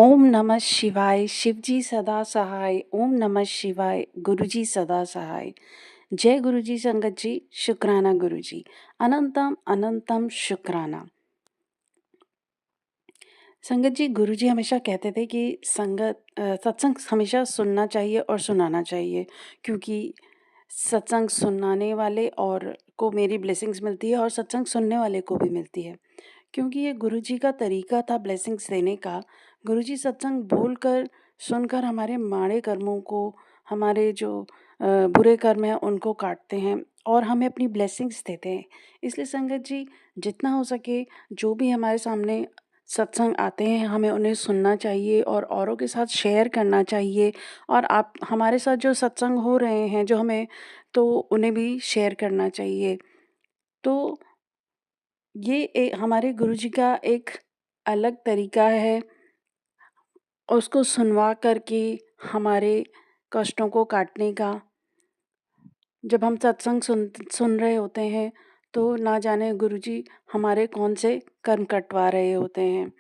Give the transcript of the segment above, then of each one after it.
ओम नमः शिवाय, शिवजी सदा सहाय। ओम नमः शिवाय, गुरुजी सदा सहाय। जय गुरुजी संगत जी, शुक्राना गुरुजी। अनंतम अनंतम शुक्राना। संगत जी, गुरुजी हमेशा कहते थे कि सत्संग हमेशा सुनना चाहिए और सुनाना चाहिए, क्योंकि सत्संग सुनाने वाले और को मेरी ब्लेसिंग्स मिलती है और सत्संग सुनने वाले को भी मिलती है। क्योंकि ये गुरुजी का तरीका था ब्लेसिंग्स देने का। गुरुजी सत्संग बोलकर, सुनकर हमारे माड़े कर्मों को, हमारे जो बुरे कर्म हैं उनको काटते हैं और हमें अपनी ब्लेसिंग्स देते हैं। इसलिए संगत जी, जितना हो सके जो भी हमारे सामने सत्संग आते हैं हमें उन्हें सुनना चाहिए और औरों के साथ शेयर करना चाहिए। और आप हमारे साथ जो सत्संग हो रहे हैं जो हमें, तो उन्हें भी शेयर करना चाहिए। तो हमारे गुरुजी का एक अलग तरीका है उसको सुनवा करके हमारे कष्टों को काटने का। जब हम सत्संग सुन रहे होते हैं तो ना जाने गुरुजी हमारे कौन से कर्म कटवा रहे होते हैं।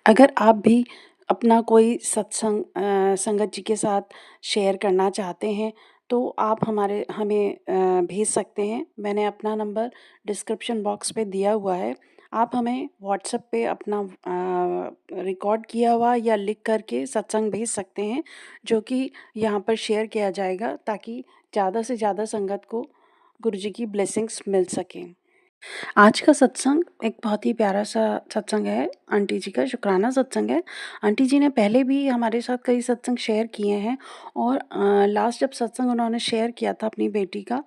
अगर आप भी अपना कोई सत्संग संगत जी के साथ शेयर करना चाहते हैं तो आप हमें भेज सकते हैं। मैंने अपना नंबर डिस्क्रिप्शन बॉक्स पे दिया हुआ है। आप हमें व्हाट्सएप पे अपना रिकॉर्ड किया हुआ या लिख करके सत्संग भेज सकते हैं, जो कि यहाँ पर शेयर किया जाएगा ताकि ज़्यादा से ज़्यादा संगत को गुरुजी की ब्लेसिंग्स मिल सकें। आज का सत्संग एक बहुत ही प्यारा सा सत्संग है। आंटी जी का शुक्राना सत्संग है। आंटी जी ने पहले भी हमारे साथ कई सत्संग शेयर किए हैं और लास्ट जब सत्संग उन्होंने शेयर किया था अपनी बेटी का,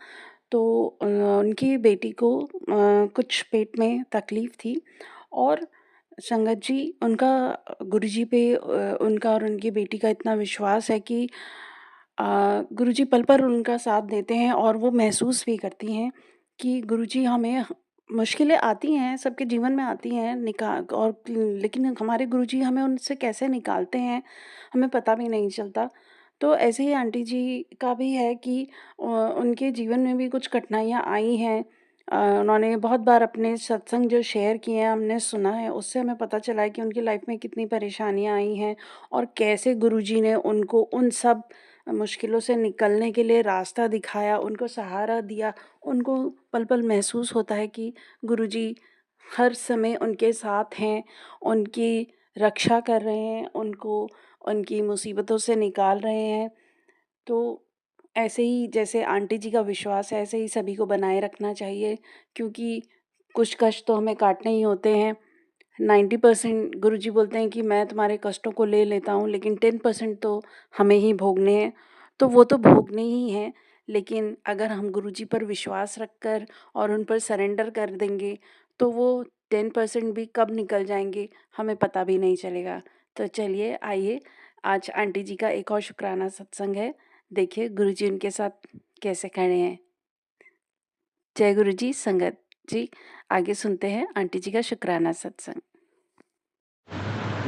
तो उनकी बेटी को कुछ पेट में तकलीफ थी और संगत जी उनका गुरुजी पे उनका और उनकी बेटी का इतना विश्वास है कि गुरुजी पल पर उनका साथ देते हैं और वो महसूस भी करती हैं कि गुरुजी हमें, मुश्किलें आती हैं, सबके जीवन में आती हैं लेकिन हमारे गुरुजी हमें उनसे कैसे निकालते हैं, हमें पता भी नहीं चलता। तो ऐसे ही आंटी जी का भी है कि उनके जीवन में भी कुछ कठिनाइयाँ आई हैं। उन्होंने बहुत बार अपने सत्संग जो शेयर किए हैं, हमने सुना है, उससे हमें पता चला है कि उनकी लाइफ में कितनी परेशानियाँ आई हैं और कैसे गुरुजी ने उनको उन सब मुश्किलों से निकलने के लिए रास्ता दिखाया, उनको सहारा दिया। उनको पल-पल महसूस होता है कि गुरुजी हर समय उनके साथ हैं, उनकी रक्षा कर रहे हैं, उनको उनकी मुसीबतों से निकाल रहे हैं। तो ऐसे ही जैसे आंटी जी का विश्वास है, ऐसे ही सभी को बनाए रखना चाहिए, क्योंकि कुछ कष्ट तो हमें काटने ही होते हैं। 90% गुरुजी बोलते हैं कि मैं तुम्हारे कष्टों को ले लेता हूँ, लेकिन 10% तो हमें ही भोगने हैं। तो वो तो भोगने ही हैं, लेकिन अगर हम गुरुजी पर विश्वास रखकर और उन पर सरेंडर कर देंगे, तो वो 10% भी कब निकल जाएँगे, हमें पता भी नहीं चलेगा। तो चलिए आइए, आज आंटी जी का एक और शुक्राना सत्संग है। देखिए गुरुजी उनके साथ कैसे खड़े हैं। जय गुरुजी संगत जी, आगे सुनते हैं आंटी जी का शुक्राना सत्संग।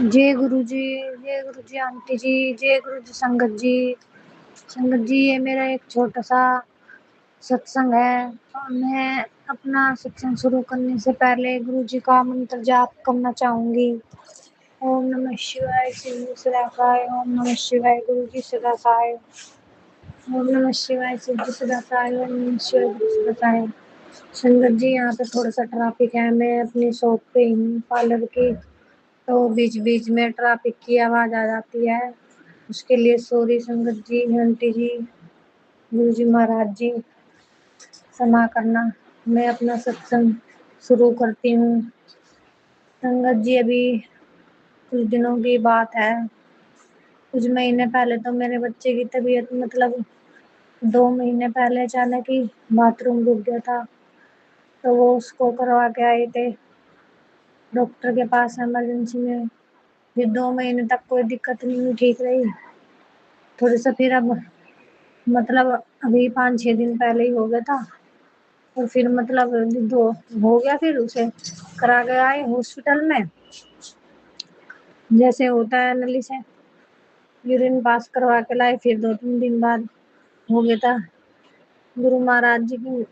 जय गुरु जी, जय गुरु जी आंटी जी, जय गुरु जी संगत जी। संगत जी, ये मेरा एक छोटा सा सत्संग है और मैं अपना सत्संग शुरू करने से पहले गुरु जी का मंत्र जाप करना चाहूंगी। ओम नमः शिवाय, शिव जी सदा सहाय। ओम नमः शिवाय, गुरु जी सदा सहाय। ओम नमः शिवाय, शिव जी सदा सहाय। ओम नमः शिवाय, गुरु सदा सहाय। संगत जी, यहाँ पे थोड़ा सा ट्रैफिक है, मैं अपनी शॉप पे हूँ पार्लर की, तो बीच बीच में ट्रैफिक की आवाज आ जाती है, उसके लिए सॉरी संगत जी, आंटी जी, गुरु जी महाराज जी, क्षमा करना। मैं अपना सत्संग शुरू करती हूँ। संगत जी, अभी कुछ दिनों की बात है, कुछ महीने पहले तो मेरे बच्चे की तबीयत, मतलब 2 महीने पहले अचानक ही बाथरूम रुक गया था, तो वो उसको करवा के आए थे डॉक्टर के पास इमरजेंसी में। फिर 2 महीने तक कोई दिक्कत नहीं हुई, ठीक रही। थोड़ी सा फिर अब, मतलब अभी 5-6 दिन पहले ही हो गया था, और फिर मतलब दो हो गया, फिर उसे करा के आए हॉस्पिटल में, जैसे होता है नली से यूरिन पास करवा के लाए। फिर 2-3 दिन बाद हो गया था। गुरु महाराज जी की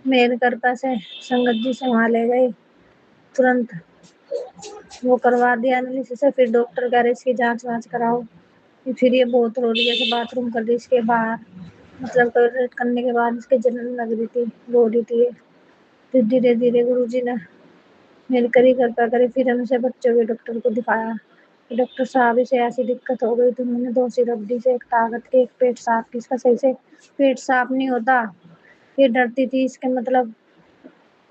मेहर कृपा से संगत जी संभाले गए। तुरंत वो करवा दिया एनालिसिस। फिर डॉक्टर कह रहे इसकी जांच वांच कराओ। फिर ये बहुत रो रही है, ऐसे बाथरूम कर रही इसके बाहर, मतलब टॉयलेट करने के बाद इसके जलन लग रही थी, रो रही थी। फिर धीरे धीरे गुरुजी ने मेरी करी कृपा करी, फिर हमसे बच्चों के डॉक्टर को दिखाया। डॉक्टर साहब इसे ऐसी दिक्कत हो गई तो उन्होंने 2 सिरप दी से, एक ताकत की, एक पेट साफ की। इसका सही से पेट साफ नहीं होता। ये डरती थी इसके, मतलब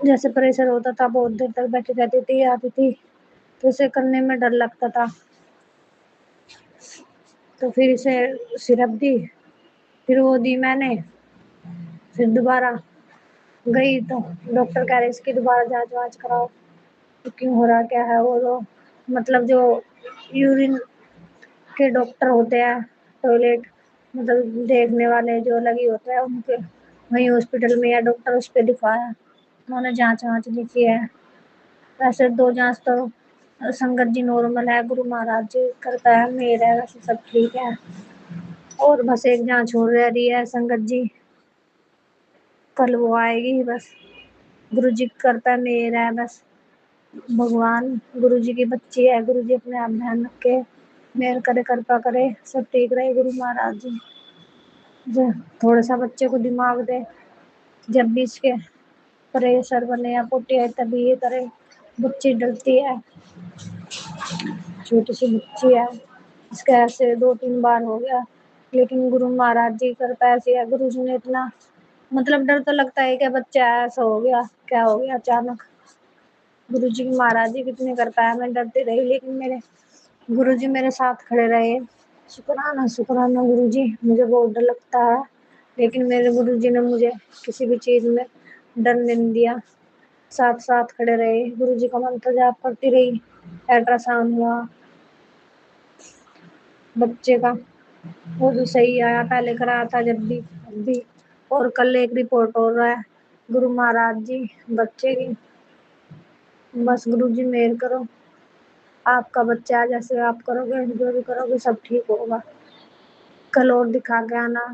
जैसे प्रेशर होता था बहुत देर तक बैठी रहती थी, आती थी तो इसे करने में डर लगता था। तो फिर इसे सिरप दी, फिर वो दी मैंने। फिर दोबारा गई तो डॉक्टर कह रहे इसकी दोबारा जांच वांच कराओ, तो क्यों हो रहा क्या है। वो तो मतलब जो यूरिन के डॉक्टर होते हैं, टॉयलेट मतलब देखने वाले जो अलग ही होते हैं, उनके वहीं हॉस्पिटल में या डॉक्टर उस पर दिखाया, उन्होंने जांच वांच लिखी है। वैसे 2 जांच तो संगत जी नॉर्मल है, गुरु महाराज जी करता है, मेरा है, वैसे सब ठीक है। और बस एक जांच हो रही है संगत जी, कल वो आएगी बस। गुरु जी करता है, मेरा है बस। भगवान गुरु जी की बच्ची है, गुरु जी अपने आप ध्यान रखे, मेहर करे, कृपा करे, सब ठीक रहे गुरु महाराज जी। जो थोड़ा सा बच्चे को दिमाग दे, जब भी इसके प्रेशर बने या पोटी है तभी ये करे। बच्ची डरती है, छोटी सी बच्ची है, इसका ऐसे 2-3 बार हो गया। लेकिन गुरु महाराज जी कृपा ऐसी है, गुरु जी ने इतना मतलब डर तो लगता है कि बच्चा ऐसा हो गया, क्या हो गया अचानक। गुरु जी महाराज जी कितने कृपा है, मैं डरती रही लेकिन मेरे गुरु जी मेरे साथ खड़े रहे। शुक्राना शुक्राना गुरु जी, मुझे बहुत डर लगता है लेकिन मेरे गुरु जी ने मुझे किसी भी चीज़ में डरने नहीं दिया, साथ साथ खड़े रहे। गुरु जी का मंत्र जाप करती रही। अल्ट्रासाउंड हुआ बच्चे का, वो भी सही आया, पहले कराया था जब भी, अब भी। और कल एक रिपोर्ट हो रहा है गुरु महाराज जी बच्चे की। बस गुरु जी मेहर करो, आपका बच्चा जैसे आप करोगे जो भी करोगे सब ठीक होगा। कल और दिखा के आना,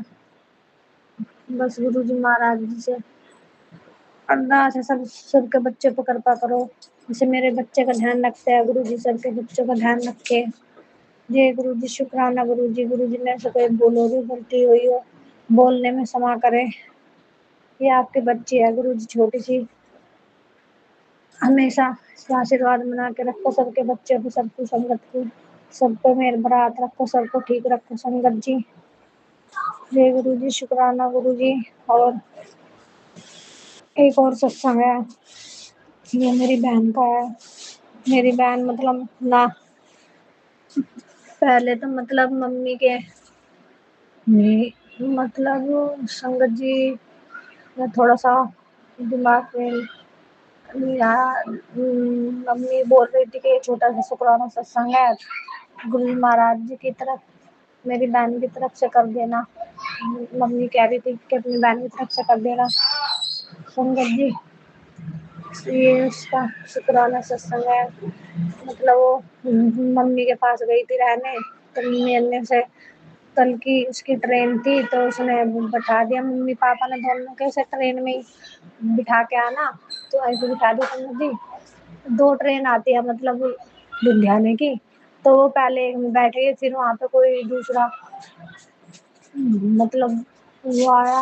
बस गुरु जी महाराज जी से अरदास है, सब सबके बच्चे पर कृपा करो। जैसे मेरे बच्चे का ध्यान रखते हैं गुरु जी, सबके बच्चों का ध्यान रखे। जय गुरु जी, शुक्राना गुरु जी। गुरु जी मेरे से कोई भूल हो, गलती हुई हो, बोलने में क्षमा करें। ये आपकी बच्ची है गुरु जी, छोटी सी, हमेशा आशीर्वाद बना के रखो सबके बच्चे को, सबको, संगत को, सब पे मेरे भरा हाथ रखो, सबको ठीक रखो संगत जी। जय गुरु जी, शुक्राना गुरु जी। और एक और सत्संग है, ये मेरी बहन का है। मेरी बहन मतलब ना, पहले तो मतलब मम्मी के मतलब संगत जी ने थोड़ा सा दिमाग में मम्मी बोल रही थी कि छोटा सा शुक्राना सत्संग है, गुरु महाराज जी की तरफ, मेरी बहन की तरफ से कर देना। मम्मी कह रही थी कि अपनी बहन की तरफ से कर देना संगत जी। ये उसका शुक्राना सत्संग है। मतलब वो मम्मी के पास गई थी रहने, तो मिलने से कल की उसकी ट्रेन थी तो उसने बैठा दिया, मम्मी पापा ने दोनों के से ट्रेन में ही बिठा के आना, तो ऐसे बिठा दी संगत जी। 2 ट्रेन आती है मतलब लुधियाने की, तो वो पहले एक में बैठ गई, फिर वहाँ पे कोई दूसरा मतलब वो आया,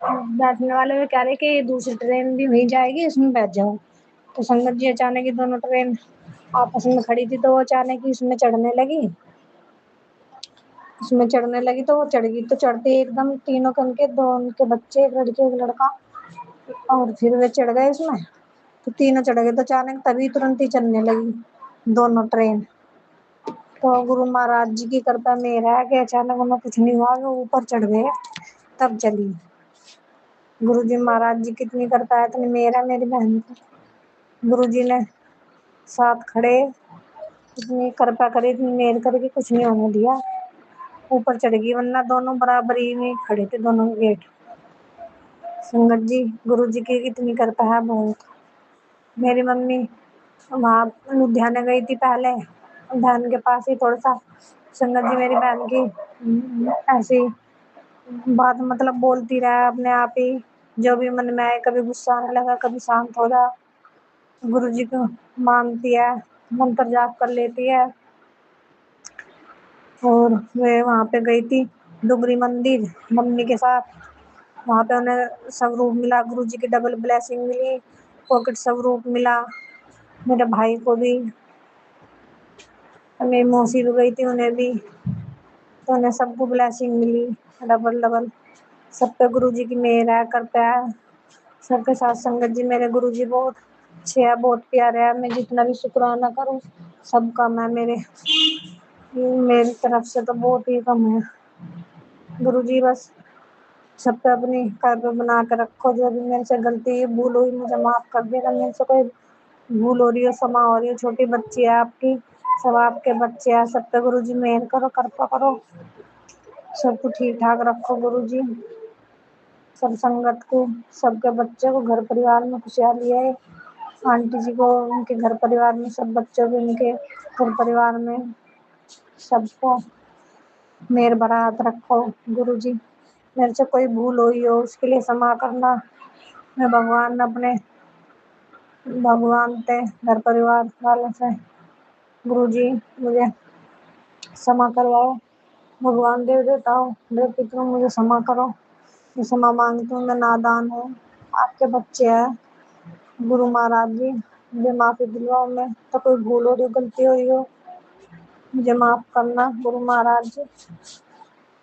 बैठने वाले में कह रहे कि दूसरी ट्रेन भी वहीं जाएगी, इसमें बैठ जाओ। तो संगत जी अचानक ही दोनों ट्रेन आपस में खड़ी थी, तो वो अचानक ही उसमें चढ़ने लगी, तो वो चढ़ गई। तो चढ़ते एकदम तीनों के उनके, 2 उनके बच्चे, एक लड़की एक लड़का, और फिर वे चढ़ गए उसमें, तो तीनों चढ़ गए। तो अचानक तभी तुरंत ही चलने लगी दोनों ट्रेन। तो गुरु महाराज जी की कृपा मेहर है कि अचानक उन्हें कुछ नहीं हुआ, वो ऊपर चढ़ गए तब चली। गुरु जी महाराज जी कितनी कृपा है, इतनी मेहर है मेरी बहन की। गुरु जी ने साथ खड़े, इतनी कृपा करी, इतनी मेहर करके कुछ नहीं होने दिया, ऊपर चढ़ गई, वरना दोनों बराबरी में खड़े थे दोनों गेट। संगत जी गुरु जी की इतनी कृपा है बहुत। मेरी मम्मी वहाँ लुधियाने गई थी पहले, बहन के पास ही थोड़ा सा। संगत जी मेरी बहन की ऐसी बात मतलब बोलती रहा अपने आप ही, जो भी मन में आए, कभी गुस्सा आने लगा, कभी शांत हो रहा, गुरु जी को मानती है, मंत्र जाप कर लेती है। और वे वहाँ पे गई थी डुगरी मंदिर मम्मी के साथ। वहाँ पे उन्हें स्वरूप मिला, गुरु जी की डबल ब्लेसिंग मिली, पॉकेट स्वरूप मिला मेरे भाई को भी। मेरी मौसी भी गई थी, उन्हें भी, तो उन्हें सबको ब्लेसिंग मिली डबल डबल। सब पे गुरु जी की मेहर है, करता है सबके साथ। संगत जी मेरे गुरु जी बहुत अच्छे है, बहुत प्यारे है। मैं जितना भी शुक्राना करूँ सब कम है। मेरी तरफ से तो बहुत ही कम है। गुरु जी बस सब पे अपनी कर्म बना के रखो। जो भी मेरे से गलती भूल हुई मुझे माफ कर देना। मेरे से कोई भूल हो रही हो, क्षमा हो रही हो, छोटी बच्ची है आपकी, सब आपके बच्चे हैं। सब पे गुरु जी मेहर करो, कृपा करो, सबको ठीक ठाक रखो गुरु जी। सब संगत को, सबके बच्चे को, घर परिवार में खुशहाली है। आंटी जी को, उनके घर परिवार में, सब बच्चों को, उनके घर परिवार में सबको मेहर भरा हाथ रखो गुरु जी। मेरे से कोई भूल हुई हो उसके लिए क्षमा करना। मैं भगवान से, घर परिवार वालों से गुरु जी मुझे क्षमा करवाओ। भगवान देव देवताओं, देव पितरों, मुझे क्षमा करो। मैं क्षमा मांगती हूँ, मैं नादान हूँ, आपके बच्चे हैं। गुरु महाराज जी मुझे माफी दिलवाओ। मैं तो कोई भूल हो रही हो, गलती हो रही हो, मुझे माफ करना गुरु महाराज जी।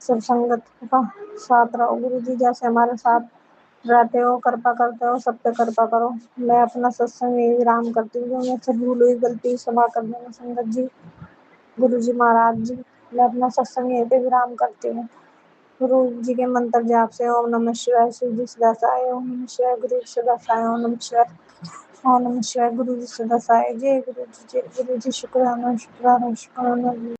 सब संगत का साथ रहो गुरु जी, जैसे हमारे साथ रहते हो, कृपा करते हो, सब पे कृपा करो। मैं अपना सत्संग यही विराम करती हूँ। जो मुझसे भूल हुई, गलती क्षमा कर देना संगत जी, गुरु जी महाराज जी। मैं अपना सत्संग यहीं पे विराम करती हूँ। गुरु जी के मंत्र जाप से ओम नमः शिवाय, शिव जी सदा सहाय, ओम नमः शिवाय, गुरु जी सदा सहाय, ओम नमः शिवाय, ओम नमः शिवाय, गुरु जी सदा सहाय। जय गुरु जी, जय गुरु जी। शुक्राना शुक्राना शुक्राना।